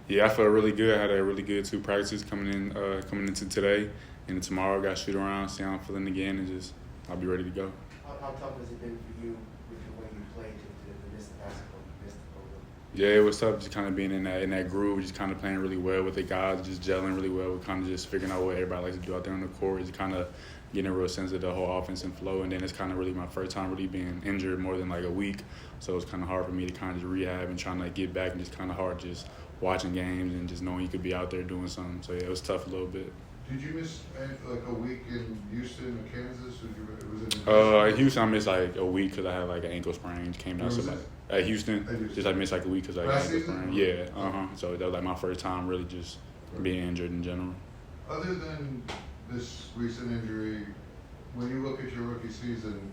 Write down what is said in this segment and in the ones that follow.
Yeah, I felt really good. I had a really good 2 practices coming into today, and tomorrow I got to shoot around, see how I'm feeling again, and just I'll be ready to go. How tough has it been for you with the way you play to miss the basketball, you missed the program? Yeah, it was tough just kind of being in that groove, just kind of playing really well with the guys, just gelling really well, kind of just figuring out what everybody likes to do out there on the court, just kind of getting a real sense of the whole offense and flow. And then it's kind of really my first time really being injured more than like a week, so it's kind of hard for me to kind of just rehab and trying to get back, and just kind of hard just watching games and just knowing you could be out there doing something. So yeah, it was tough a little bit. Did you miss like a week in Houston or Kansas? Or was it At Houston, I missed like a week because I had like an ankle sprain. Came down, Where so was like it? at Houston, just like missed like a week because I had an Last ankle season? sprain. Yeah, So that was like my first time really just being injured in general. Other than this recent injury, when you look at your rookie season,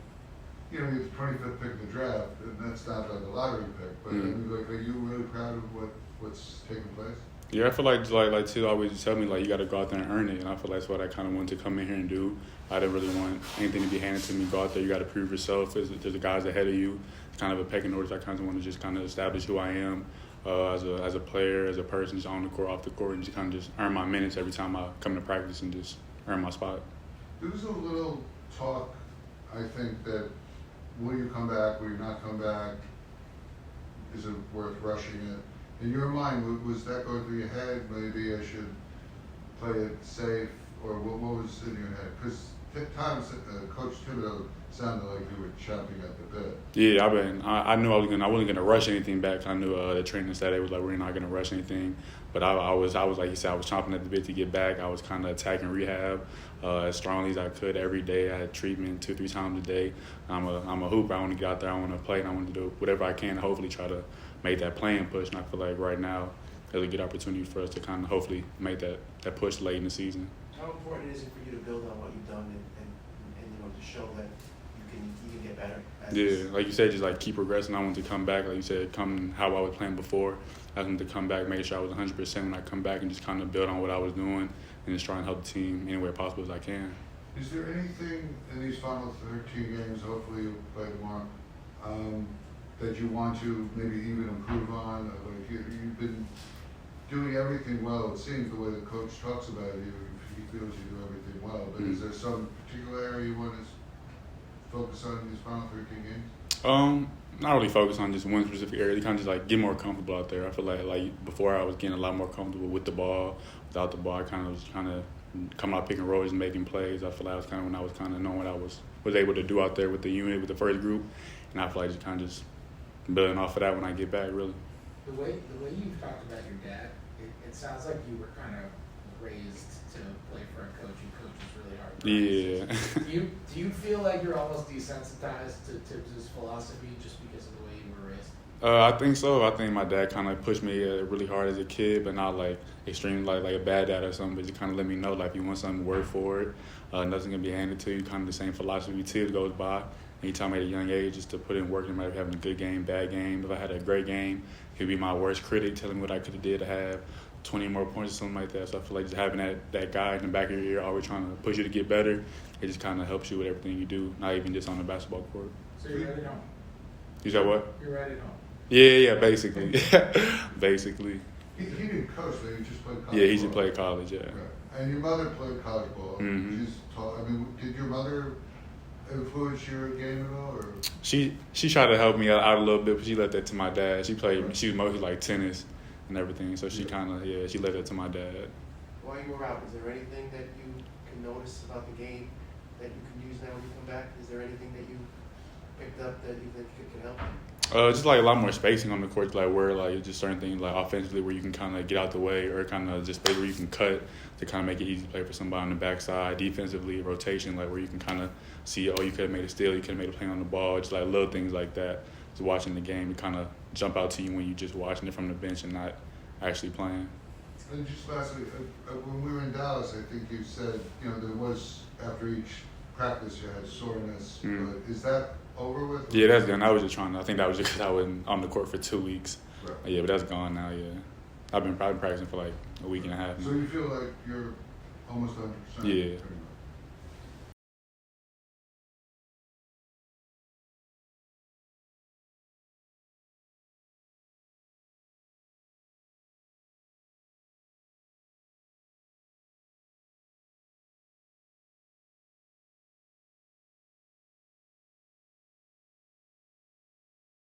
you know, you're the 25th pick in the draft, and that's not like a lottery pick. But I mean, like, are you really proud of what's taking place? Yeah, I feel like Till always tell me like you got to go out there and earn it, and I feel like that's what I kind of wanted to come in here and do. I didn't really want anything to be handed to me. Go out there, you got to prove yourself. There's the guys ahead of you. It's kind of a pecking order. So I kind of want to just kind of establish who I am as a player, as a person, just on the court, off the court, and just kind of just earn my minutes every time I come to practice and just earn my spot. There was a little talk, I think, that will you come back, will you not come back? Is it worth rushing it? In your mind, was that going through your head? Maybe I should play it safe, or what was in your head? Because at times, Coach Thibodeau sounded like you were chomping at the bit. Yeah, I knew I wasn't gonna rush anything back. I knew the trainer said it was like we're not gonna rush anything, but I was like you said, I was chomping at the bit to get back. I was kind of attacking rehab as strongly as I could every day. I had treatment 2-3 times a day. I'm a hooper. I want to get out there. I want to play, and I want to do whatever I can to hopefully try to make that playing push. And I feel like right now there's a good opportunity for us to kind of hopefully make that push late in the season. How important is it for you to build on what you've done and you know, to show that you can get better? Yeah, like you said, just like keep progressing. I want to come back, like you said, come how I was playing before. I wanted to come back, make sure I was 100% when I come back, and just kind of build on what I was doing and just try and help the team any way possible as I can. Is there anything in these final 13 games, hopefully you'll play tomorrow, that you want to maybe even improve on? Like you've been doing everything well. It seems the way the coach talks about you, he feels you do everything well. But is there some particular area you want to focus on in these final 13 games? Not really focus on just one specific area. Kind of just like get more comfortable out there. I feel like before I was getting a lot more comfortable with the ball, without the ball. I kind of was coming out picking rolls and making plays. I feel like I was kind of when I was kind of knowing what I was able to do out there with the unit, with the first group, and I feel like just kind of just building off of that when I get back, really. The way you've talked about your dad, it sounds like you were kind of raised to play for a coach who coaches really hard. Yeah. Do you feel like you're almost desensitized to his philosophy just because of the way you were raised? I think so. I think my dad kind of pushed me really hard as a kid, but not like extremely like a bad dad or something. But just kind of let me know like if you want something, work for it. Nothing's gonna be handed to you. Kind of the same philosophy till it goes by. And he taught me at a young age just to put in work, no matter having a good game, bad game. If I had a great game, he'd be my worst critic, telling me what I could have did to have 20 more points or something like that. So I feel like just having that guy in the back of your ear always trying to push you to get better, it just kind of helps you with everything you do, not even just on the basketball court. So you're right at home? You said what? You're right at home? Yeah, basically. Basically. He didn't coach, but he just played college Yeah, he just ball. played college, yeah. Right. And your mother played college ball. Mhm. Did your mother influence your game at all? Or? She tried to help me out a little bit, but she left that to my dad. She was mostly like tennis and everything, so she she left that to my dad. While you were out, is there anything that you can notice about the game that you can use now when you come back? Is there anything that you picked up that you think could help? Just like a lot more spacing on the court, like where like just certain things like offensively where you can kind of get out the way, or kind of just space where you can cut to kind of make it easy to play for somebody on the backside. Defensively, rotation, like where you can kind of see, you could have made a steal, you could have made a play on the ball, just like little things like that. Just watching the game, it kind of jump out to you when you just watching it from the bench and not actually playing. And just lastly, when we were in Dallas, I think you said, there was, after each practice, you had soreness. But is that over with? Yeah, that's done. I think that was just because I was on the court for 2 weeks. Right. Yeah, but that's gone now, yeah. I've been probably practicing for like a week and a half now. So you feel like you're almost 100%? Yeah.